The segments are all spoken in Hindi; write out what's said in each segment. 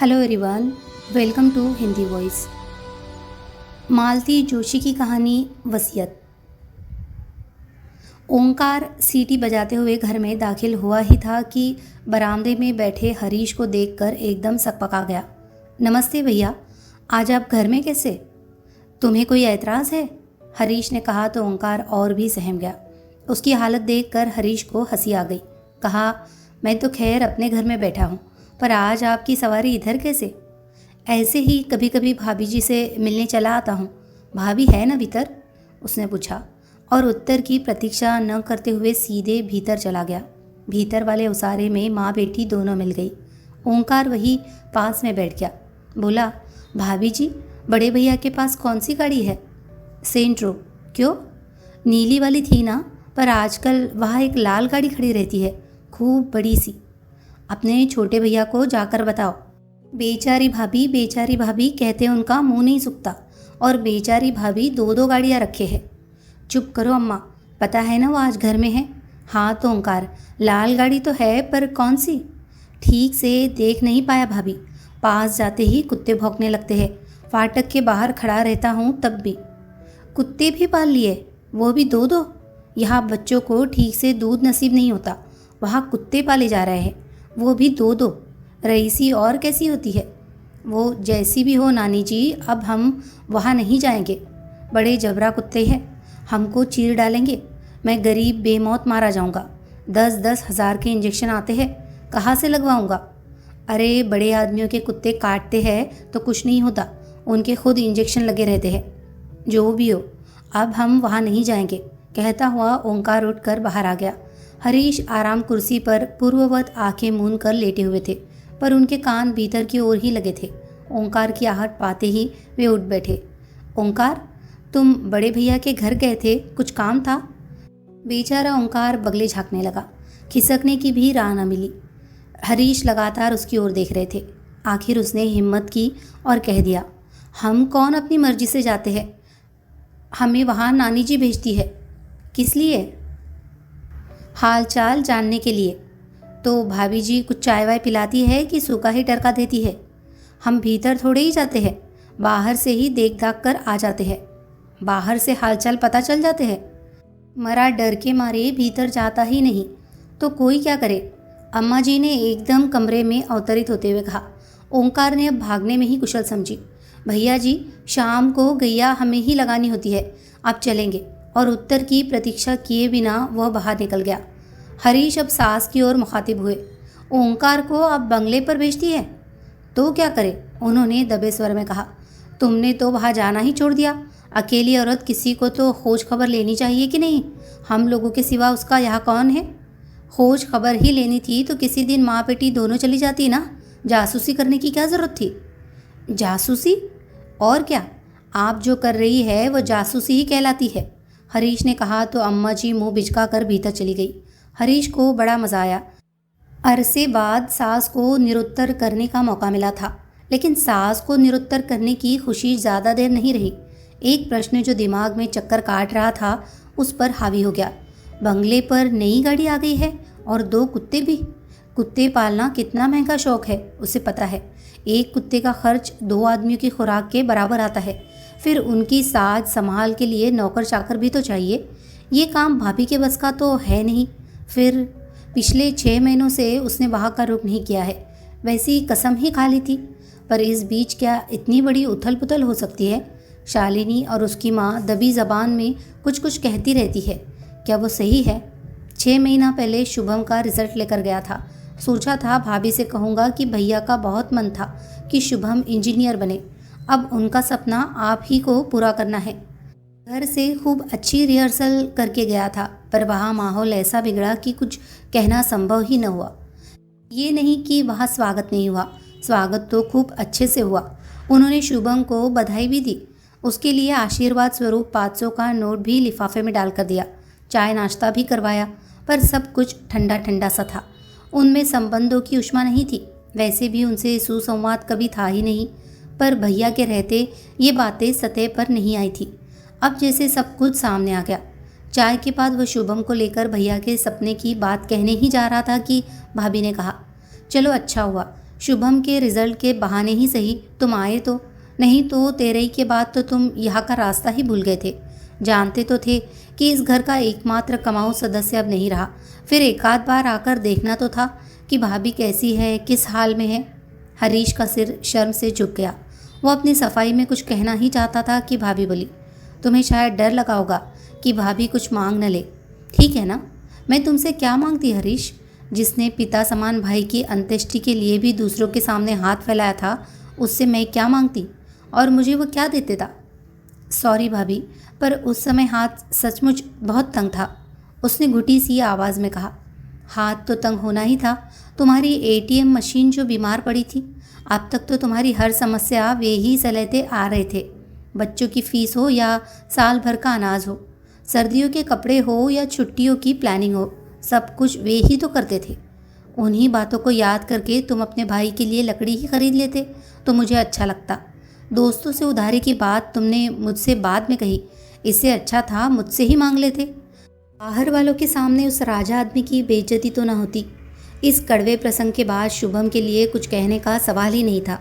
Hello everyone, welcome to Hindi voice. Malti Joshi की कहानी वसीयत। ओंकार सीटी बजाते हुए घर में दाखिल हुआ ही था कि बरामदे में बैठे हरीश को देखकर एकदम सकपका गया। नमस्ते भैया, आज आप घर में कैसे? तुम्हें कोई ऐतराज़ है? हरीश ने कहा तो ओंकार और भी सहम गया। उसकी हालत देखकर हरीश को हंसी आ गई। कहा, मैं तो खैर अपने घर में बैठा हूँ, पर आज आपकी सवारी इधर कैसे? ऐसे ही कभी कभी भाभी जी से मिलने चला आता हूँ। भाभी है ना भीतर? उसने पूछा और उत्तर की प्रतीक्षा न करते हुए सीधे भीतर चला गया। भीतर वाले उसारे में माँ बेटी दोनों मिल गई। ओंकार वही पास में बैठ गया। बोला, भाभी जी, बड़े भैया के पास कौन सी गाड़ी है? सेंट्रो। क्यों? नीली वाली थी ना, पर आजकल वहाँ एक लाल गाड़ी खड़ी रहती है, खूब बड़ी सी। अपने छोटे भैया को जाकर बताओ। बेचारी भाभी कहते उनका मुंह नहीं सूखता, और बेचारी भाभी दो दो गाड़ियाँ रखे है। चुप करो अम्मा, पता है ना वो आज घर में है। हाँ तो ओंकार, लाल गाड़ी तो है, पर कौन सी? ठीक से देख नहीं पाया भाभी, पास जाते ही कुत्ते भौंकने लगते हैं। फाटक के बाहर खड़ा रहता हूँ तब भी। कुत्ते भी पाल लिए, वो भी दो दो? यहाँ बच्चों को ठीक से दूध नसीब नहीं होता, वहाँ कुत्ते पाले जा रहे हैं, वो भी दो दो। रईसी और कैसी होती है? वो जैसी भी हो नानी जी, अब हम वहाँ नहीं जाएंगे। बड़े जबरा कुत्ते हैं, हमको चीर डालेंगे। मैं गरीब बेमौत मारा जाऊँगा। 10-10 हज़ार के इंजेक्शन आते हैं, कहाँ से लगवाऊँगा? अरे बड़े आदमियों के कुत्ते काटते हैं तो कुछ नहीं होता, उनके खुद इंजेक्शन लगे रहते हैं। जो भी हो, अब हम वहाँ नहीं जाएंगे, कहता हुआ ओंकार उठकर बाहर आ गया। हरीश आराम कुर्सी पर पूर्ववत आंखें मूंद कर लेटे हुए थे, पर उनके कान भीतर की ओर ही लगे थे। ओंकार की आहट पाते ही वे उठ बैठे। ओंकार, तुम बड़े भैया के घर गए थे, कुछ काम था? बेचारा ओंकार बगले झांकने लगा। खिसकने की भी राह न मिली। हरीश लगातार उसकी ओर देख रहे थे। आखिर उसने हिम्मत की और कह दिया, हम कौन अपनी मर्जी से जाते हैं, हमें वहाँ नानी जी भेजती है। किस लिए? हाल चाल जानने के लिए। तो भाभी जी कुछ चाय वाय पिलाती है कि सूखा ही टरका देती है? हम भीतर थोड़े ही जाते हैं, बाहर से ही देख दाख कर आ जाते हैं। बाहर से हालचाल पता चल जाते हैं। मरा डर के मारे भीतर जाता ही नहीं, तो कोई क्या करे? अम्मा जी ने एकदम कमरे में अवतरित होते हुए कहा। ओंकार ने अब भागने में ही कुशल समझी। भैया जी, शाम को गैया हमें ही लगानी होती है, आप चलेंगे। और उत्तर की प्रतीक्षा किए बिना वह बाहर निकल गया। हरीश अब सास की ओर मुखातिब हुए। ओंकार को अब बंगले पर भेजती है तो क्या करे? उन्होंने दबे स्वर में कहा। तुमने तो वहाँ जाना ही छोड़ दिया। अकेली औरत, किसी को तो खोज खबर लेनी चाहिए कि नहीं? हम लोगों के सिवा उसका यहाँ कौन है? खोज खबर ही लेनी थी तो किसी दिन माँ बेटी दोनों चली जाती ना। जासूसी करने की क्या ज़रूरत थी? जासूसी? और क्या, आप जो कर रही है वो जासूसी ही कहलाती है। हरीश ने कहा तो अम्मा जी मुंह बिचका कर भीतर चली गई। हरीश को बड़ा मज़ा आया। अरसे बाद सास को निरुत्तर करने का मौका मिला था, लेकिन सास को निरुत्तर करने की खुशी ज़्यादा देर नहीं रही। एक प्रश्न जो दिमाग में चक्कर काट रहा था उस पर हावी हो गया। बंगले पर नई गाड़ी आ गई है और 2 कुत्ते भी। कुत्ते पालना कितना महंगा शौक है, उसे पता है। एक कुत्ते का खर्च 2 आदमियों की खुराक के बराबर आता है। फिर उनकी साज संभाल के लिए नौकर चाकर भी तो चाहिए। ये काम भाभी के बस का तो है नहीं। फिर पिछले 6 महीनों से उसने वहाँ का रुख नहीं किया है। वैसी कसम ही खा ली थी, पर इस बीच क्या इतनी बड़ी उथल पुथल हो सकती है? शालिनी और उसकी माँ दबी ज़बान में कुछ कुछ कहती रहती है। क्या वो सही है? 6 महीना पहले शुभम का रिजल्ट लेकर गया था। सोचा था भाभी से कहूँगा कि भैया का बहुत मन था कि शुभम इंजीनियर बने। अब उनका सपना आप ही को पूरा करना है। घर से खूब अच्छी रिहर्सल करके गया था, पर वहाँ माहौल ऐसा बिगड़ा कि कुछ कहना संभव ही न हुआ। ये नहीं कि वहाँ स्वागत नहीं हुआ, स्वागत तो खूब अच्छे से हुआ। उन्होंने शुभम को बधाई भी दी। उसके लिए आशीर्वाद स्वरूप 500 का नोट भी लिफाफे में डाल कर दिया। चाय नाश्ता भी करवाया, पर सब कुछ ठंडा ठंडा सा था। उनमें संबंधों की उष्मा नहीं थी। वैसे भी उनसे सुसंवाद कभी था ही नहीं, पर भैया के रहते ये बातें सतह पर नहीं आई थी। अब जैसे सब कुछ सामने आ गया। चाय के बाद वह शुभम को लेकर भैया के सपने की बात कहने ही जा रहा था कि भाभी ने कहा, चलो अच्छा हुआ, शुभम के रिजल्ट के बहाने ही सही तुम आए तो, नहीं तो 13 के बाद तो तुम यहाँ का रास्ता ही भूल गए थे। जानते तो थे कि इस घर का एकमात्र कमाऊ सदस्य अब नहीं रहा, फिर एक आध बार आकर देखना तो था कि भाभी कैसी है, किस हाल में है। हरीश का सिर शर्म से झुक गया। वो अपनी सफाई में कुछ कहना ही चाहता था कि भाभी बोली, तुम्हें शायद डर लगा होगा कि भाभी कुछ मांग न ले। ठीक है ना, मैं तुमसे क्या मांगती हरीश? जिसने पिता समान भाई की अंत्येष्टि के लिए भी दूसरों के सामने हाथ फैलाया था, उससे मैं क्या मांगती और मुझे वो क्या देते था? सॉरी भाभी, पर उस समय हाथ सचमुच बहुत तंग था, उसने घुटी सी आवाज़ में कहा। हाथ तो तंग होना ही था, तुम्हारी एटीएम मशीन जो बीमार पड़ी थी। अब तक तो तुम्हारी हर समस्या वे ही सलेते आ रहे थे। बच्चों की फीस हो या साल भर का अनाज हो, सर्दियों के कपड़े हो या छुट्टियों की प्लानिंग हो, सब कुछ वे ही तो करते थे। उन्हीं बातों को याद करके तुम अपने भाई के लिए लकड़ी ही खरीद लेते तो मुझे अच्छा लगता। दोस्तों से उधारी की बात तुमने मुझसे बाद में कही, इससे अच्छा था मुझसे ही मांग लेते। बाहर वालों के सामने उस राजा आदमी की बेइज्जती तो न होती। इस कड़वे प्रसंग के बाद शुभम के लिए कुछ कहने का सवाल ही नहीं था।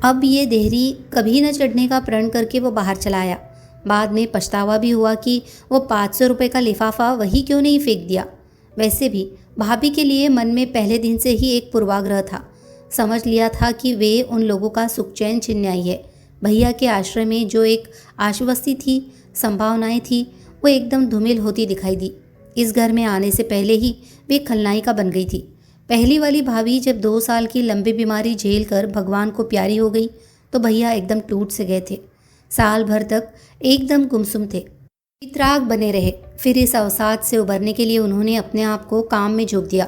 अब ये देहरी कभी न चढ़ने का प्रण करके वो बाहर चला आया। बाद में पछतावा भी हुआ कि वो 500 रुपये का लिफाफा वही क्यों नहीं फेंक दिया। वैसे भी भाभी के लिए मन में पहले दिन से ही एक पूर्वाग्रह था। समझ लिया था कि वे उन लोगों का सुख चैन छीनने आई है। भैया के आश्रय में जो एक आश्वस्ति थी, संभावनाएं थी, वो एकदम धूमिल होती दिखाई दी। इस घर में आने से पहले ही वे खलनायिका बन गई थी। पहली वाली भाभी जब 2 साल की लंबी बीमारी झेल कर भगवान को प्यारी हो गई तो भैया एकदम टूट से गए थे। साल भर तक एकदम गुमसुम थे, वितराग बने रहे। फिर इस अवसाद से उबरने के लिए उन्होंने अपने आप को काम में झोंक दिया।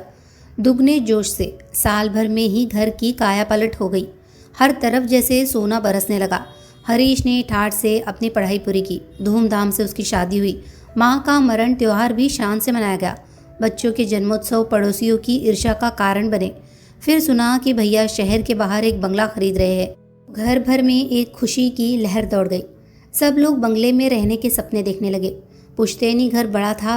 दुगने जोश से साल भर में ही घर की काया पलट हो गई। हर तरफ जैसे सोना बरसने लगा। हरीश ने ठाठ से अपनी पढ़ाई पूरी की, धूमधाम से उसकी शादी हुई। माँ का मरण त्योहार भी शान से मनाया गया। बच्चों के जन्मोत्सव पड़ोसियों की ईर्ष्या का कारण बने। फिर सुना कि भैया शहर के बाहर एक बंगला खरीद रहे हैं। घर भर में एक खुशी की लहर दौड़ गई। सब लोग बंगले में रहने के सपने देखने लगे। पुश्तैनी घर बड़ा था,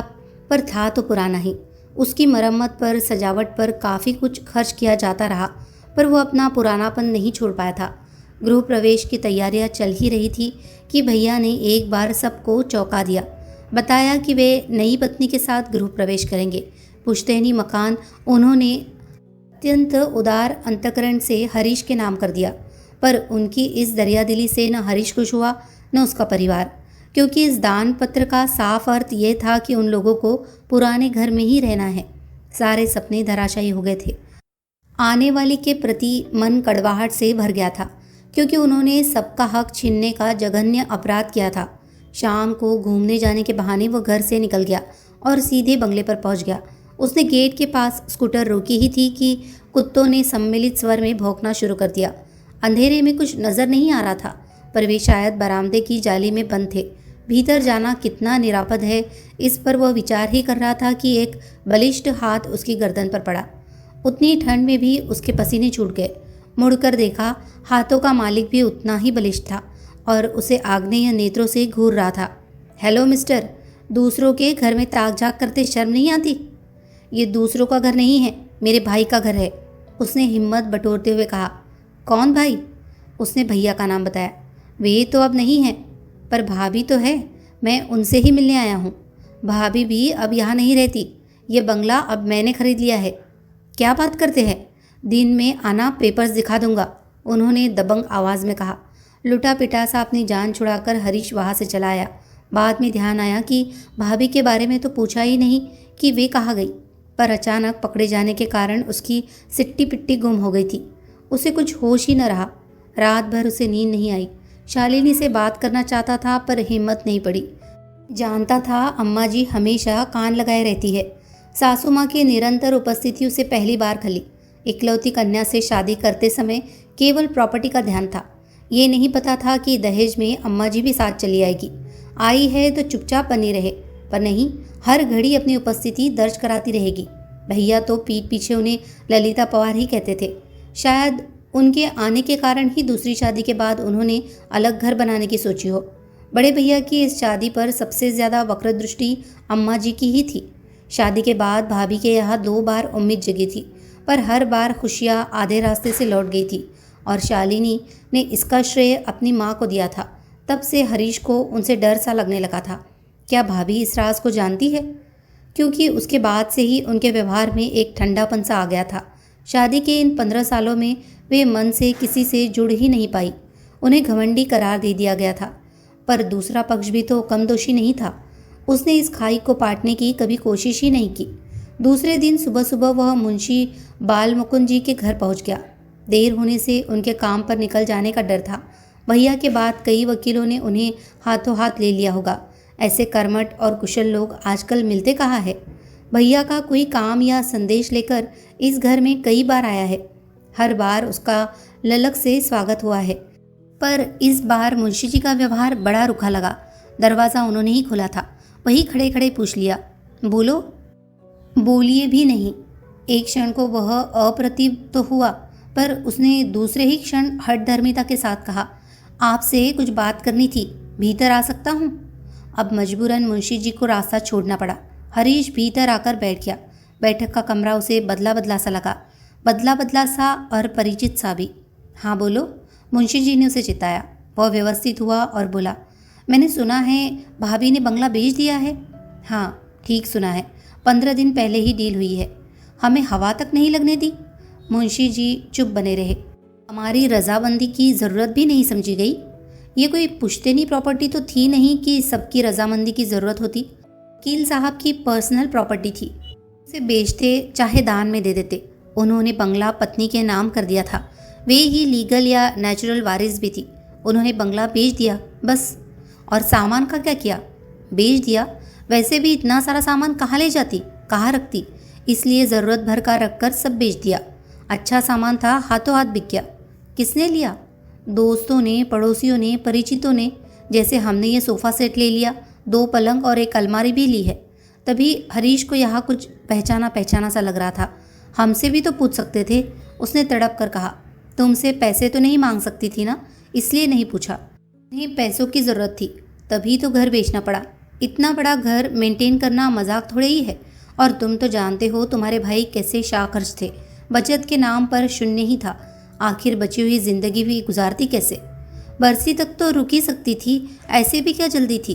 पर था तो पुराना ही। उसकी मरम्मत पर, सजावट पर काफ़ी कुछ खर्च किया जाता रहा, पर वो अपना पुरानापन नहीं छोड़ पाया था। गृह प्रवेश की तैयारियां चल ही रही थी कि भैया ने एक बार सबको चौंका दिया। बताया कि वे नई पत्नी के साथ गृह प्रवेश करेंगे। पुश्तैनी मकान उन्होंने अत्यंत उदार अंतकरण से हरीश के नाम कर दिया, पर उनकी इस दरियादिली से न हरीश खुश हुआ न उसका परिवार, क्योंकि इस दान पत्र का साफ अर्थ ये था कि उन लोगों को पुराने घर में ही रहना है। सारे सपने धराशायी हो गए थे। आने वाली के प्रति मन कड़वाहट से भर गया था, क्योंकि उन्होंने सबका हक छीनने का जघन्य अपराध किया था। शाम को घूमने जाने के बहाने वो घर से निकल गया और सीधे बंगले पर पहुंच गया। उसने गेट के पास स्कूटर रोकी ही थी कि कुत्तों ने सम्मिलित स्वर में भौंकना शुरू कर दिया। अंधेरे में कुछ नजर नहीं आ रहा था, पर वे शायद बरामदे की जाली में बंद थे। भीतर जाना कितना निरापद है, इस पर वह विचार ही कर रहा था कि एक बलिष्ठ हाथ उसकी गर्दन पर पड़ा। उतनी ठंड में भी उसके पसीने छूट गए। मुड़कर देखा, हाथों का मालिक भी उतना ही बलिष्ठ था और उसे आग्नेय नेत्रों से घूर रहा था। हेलो मिस्टर, दूसरों के घर में ताक झाक करते शर्म नहीं आती? ये दूसरों का घर नहीं है, मेरे भाई का घर है, उसने हिम्मत बटोरते हुए कहा। कौन भाई? उसने भैया का नाम बताया। वे तो अब नहीं हैं, पर भाभी तो है, मैं उनसे ही मिलने आया हूँ। भाभी भी अब यहाँ नहीं रहती, ये बंगला अब मैंने खरीद लिया है। क्या बात करते हैं? दिन में आना, पेपर्स दिखा दूंगा, उन्होंने दबंग आवाज़ में कहा। लुटा पिटा सा अपनी जान छुड़ाकर हरीश वहाँ से चला आया। बाद में ध्यान आया कि भाभी के बारे में तो पूछा ही नहीं कि वे कहाँ गई, पर अचानक पकड़े जाने के कारण उसकी सिट्टी पिट्टी गुम हो गई थी। उसे कुछ होश ही न रहा। रात भर उसे नींद नहीं आई। शालिनी से बात करना चाहता था, पर हिम्मत नहीं पड़ी। जानता था अम्मा जी हमेशा कान लगाए रहती है। सासू माँ की निरंतर उपस्थिति उसे पहली बार खली। इकलौती कन्या से शादी करते समय केवल प्रॉपर्टी का ध्यान था। ये नहीं पता था कि दहेज में अम्मा जी भी साथ चली आएगी। आई है तो चुपचाप बनी रहे, पर नहीं, हर घड़ी अपनी उपस्थिति दर्ज कराती रहेगी। भैया तो पीठ पीछे उन्हें ललिता पवार ही कहते थे। शायद उनके आने के कारण ही दूसरी शादी के बाद उन्होंने अलग घर बनाने की सोची हो। बड़े भैया की इस शादी पर सबसे ज़्यादा वक्र दृष्टि अम्मा जी की ही थी। शादी के बाद भाभी के यहाँ 2 बार उम्मीद जगी थी, पर हर बार खुशियाँ आधे रास्ते से लौट गई थी और शालिनी ने इसका श्रेय अपनी माँ को दिया था। तब से हरीश को उनसे डर सा लगने लगा था। क्या भाभी इस राज को जानती है? क्योंकि उसके बाद से ही उनके व्यवहार में एक ठंडापन सा आ गया था। शादी के इन 15 सालों में वे मन से किसी से जुड़ ही नहीं पाई। उन्हें घमंडी करार दे दिया गया था। पर दूसरा पक्ष भी तो कम दोषी नहीं था। उसने इस खाई को पाटने की कभी कोशिश ही नहीं की। दूसरे दिन सुबह सुबह वह मुंशी बाल मुकुंद जी के घर पहुंच गया। देर होने से उनके काम पर निकल जाने का डर था। भैया के बाद कई वकीलों ने उन्हें हाथों हाथ ले लिया होगा। ऐसे कर्मठ और कुशल लोग आजकल मिलते कहाँ है। भैया का कोई काम या संदेश लेकर इस घर में कई बार आया है। हर बार उसका ललक से स्वागत हुआ है, पर इस बार मुंशी जी का व्यवहार बड़ा रूखा लगा। दरवाज़ा उन्होंने ही खोला था। वही खड़े खड़े पूछ लिया, बोलो। बोलिए भी नहीं। एक क्षण को वह अप्रतिभ तो हुआ, पर उसने दूसरे ही क्षण हठधर्मिता के साथ कहा, आपसे कुछ बात करनी थी, भीतर आ सकता हूँ? अब मजबूरन मुंशी जी को रास्ता छोड़ना पड़ा। हरीश भीतर आकर बैठ गया। बैठक का कमरा उसे बदला बदला सा लगा, बदला बदला सा और परिचित सा भी। हाँ बोलो, मुंशी जी ने उसे चिताया। वह व्यवस्थित हुआ और बोला, मैंने सुना है भाभी ने बंगला बेच दिया है। हाँ ठीक सुना है, 15 दिन पहले ही डील हुई है। हमें हवा तक नहीं लगने दी। मुंशी जी चुप बने रहे। हमारी रजामंदी की ज़रूरत भी नहीं समझी गई। ये कोई पुश्तैनी प्रॉपर्टी तो थी नहीं कि सबकी रजामंदी की ज़रूरत होती। वकील साहब की पर्सनल प्रॉपर्टी थी। उसे बेचते चाहे दान में दे देते। उन्होंने बंगला पत्नी के नाम कर दिया था। वे ही लीगल या नेचुरल वारिस भी थी। उन्होंने बंगला बेच दिया बस। और सामान का क्या किया? बेच दिया। वैसे भी इतना सारा सामान कहाँ ले जाती, कहाँ रखती, इसलिए ज़रूरत भर का रख कर सब बेच दिया। अच्छा सामान था, हाथों हाथ बिक गया। किसने लिया? दोस्तों ने, पड़ोसियों ने, परिचितों ने। जैसे हमने ये सोफ़ा सेट ले लिया, 2 पलंग और एक अलमारी भी ली है। तभी हरीश को यहाँ कुछ पहचाना पहचाना सा लग रहा था। हमसे भी तो पूछ सकते थे। उसने तड़प कर कहा, तुमसे पैसे तो नहीं मांग सकती थी ना, इसलिए नहीं पूछा। उन्हें पैसों की ज़रूरत थी, तभी तो घर बेचना पड़ा। इतना बड़ा घर मेंटेन करना मजाक थोड़े ही है। और तुम तो जानते हो तुम्हारे भाई कैसे शाखर्च थे। बचत के नाम पर शून्य ही था। आखिर बची हुई जिंदगी भी गुजारती कैसे? बरसी तक तो रुक ही सकती थी, ऐसे भी क्या जल्दी थी?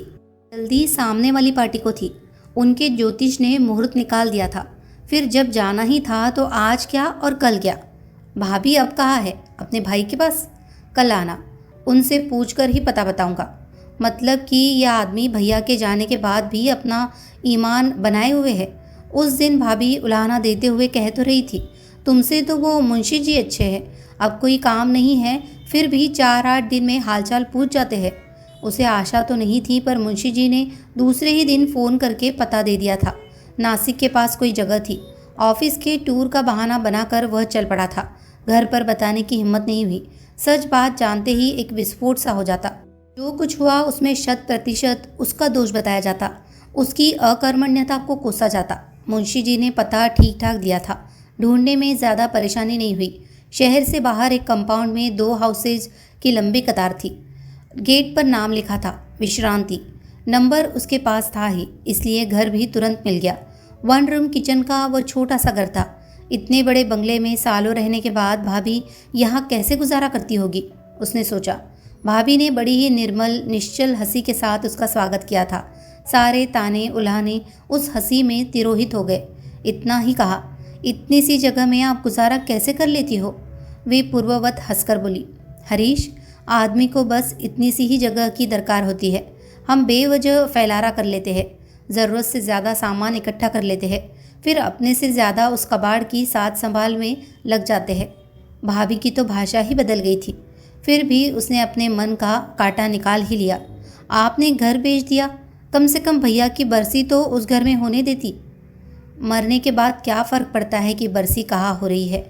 जल्दी सामने वाली पार्टी को थी। उनके ज्योतिष ने मुहूर्त निकाल दिया था। फिर जब जाना ही था तो आज क्या और कल क्या? भाभी अब कहाँ है? अपने भाई के पास। कल आना, उनसे पूछकर ही पता बताऊंगा। मतलब कि यह आदमी भैया के जाने के बाद भी अपना ईमान बनाए हुए है। उस दिन भाभी उलाहना देते हुए कह तो रही थी, तुमसे तो वो मुंशी जी अच्छे हैं, अब कोई काम नहीं है, फिर भी 4-8 दिन में हालचाल पूछ जाते हैं। उसे आशा तो नहीं थी, पर मुंशी जी ने दूसरे ही दिन फ़ोन करके पता दे दिया था। नासिक के पास कोई जगह थी। ऑफिस के टूर का बहाना बनाकर वह चल पड़ा था। घर पर बताने की हिम्मत नहीं हुई। सच बात जानते ही एक विस्फोट सा हो जाता। जो कुछ हुआ उसमें 100% उसका दोष बताया जाता। उसकी अकर्मण्यता को कोसा जाता। मुंशी जी ने पता ठीक ठाक दिया था। ढूंढने में ज़्यादा परेशानी नहीं हुई। शहर से बाहर एक कंपाउंड में 2 हाउसेज की लंबी कतार थी। गेट पर नाम लिखा था, विश्रांति। नंबर उसके पास था ही, इसलिए घर भी तुरंत मिल गया। 1 रूम किचन का वो छोटा सा घर था। इतने बड़े बंगले में सालों रहने के बाद भाभी यहाँ कैसे गुजारा करती होगी, उसने सोचा। भाभी ने बड़ी ही निर्मल निश्चल हंसी के साथ उसका स्वागत किया था। सारे ताने उल्हाने उस हंसी में तिरोहित हो गए। इतना ही कहा, इतनी सी जगह में आप गुजारा कैसे कर लेती हो? वे पूर्ववत हंसकर बोली, हरीश, आदमी को बस इतनी सी ही जगह की दरकार होती है। हम बेवजह फैलारा कर लेते हैं, ज़रूरत से ज़्यादा सामान इकट्ठा कर लेते हैं, फिर अपने से ज़्यादा उस कबाड़ की साथ संभाल में लग जाते हैं। भाभी की तो भाषा ही बदल गई थी। फिर भी उसने अपने मन का कांटा निकाल ही लिया। आपने घर बेच दिया, कम से कम भैया की बरसी तो उस घर में होने देती। मरने के बाद क्या फ़र्क पड़ता है कि बरसी कहाँ हो रही है?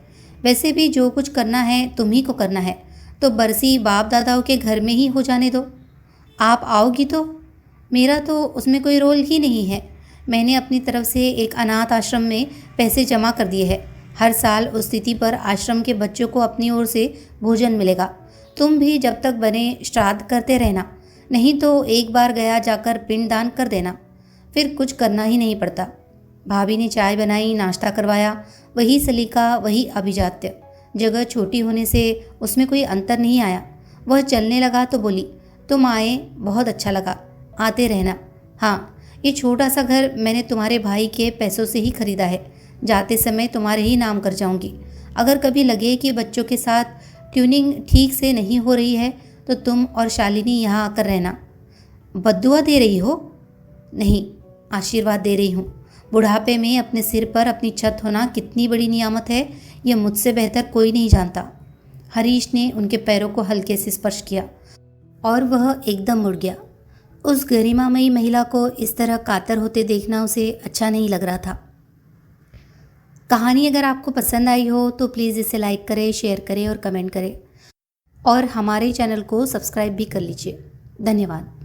वैसे भी जो कुछ करना है तुम्ही को करना है, तो बरसी बाप दादाओं के घर में ही हो जाने दो। आप आओगी तो? मेरा तो उसमें कोई रोल ही नहीं है। मैंने अपनी तरफ से एक अनाथ आश्रम में पैसे जमा कर दिए हैं। हर साल उस तिथि पर आश्रम के बच्चों को अपनी ओर से भोजन मिलेगा। तुम भी जब तक बने श्राद्ध करते रहना, नहीं तो एक बार गया जाकर पिंडदान कर देना, फिर कुछ करना ही नहीं पड़ता। भाभी ने चाय बनाई, नाश्ता करवाया। वही सलीका, वही अभिजात्य। जगह छोटी होने से उसमें कोई अंतर नहीं आया। वह चलने लगा तो बोली, तुम आए बहुत अच्छा लगा, आते रहना। हाँ, ये छोटा सा घर मैंने तुम्हारे भाई के पैसों से ही खरीदा है। जाते समय तुम्हारे ही नाम कर जाऊंगी। अगर कभी लगे कि बच्चों के साथ ट्यूनिंग ठीक से नहीं हो रही है तो तुम और शालिनी यहाँ आकर रहना। बद्दुआ दे रही हो? नहीं, आशीर्वाद दे रही हूँ। बुढ़ापे में अपने सिर पर अपनी छत होना कितनी बड़ी नियामत है, यह मुझसे बेहतर कोई नहीं जानता। हरीश ने उनके पैरों को हल्के से स्पर्श किया और वह एकदम मुड़ गया। उस गरिमामयी महिला को इस तरह कातर होते देखना उसे अच्छा नहीं लग रहा था। कहानी अगर आपको पसंद आई हो तो प्लीज़ इसे लाइक करें, शेयर करें और कमेंट करें, और हमारे चैनल को सब्सक्राइब भी कर लीजिए। धन्यवाद।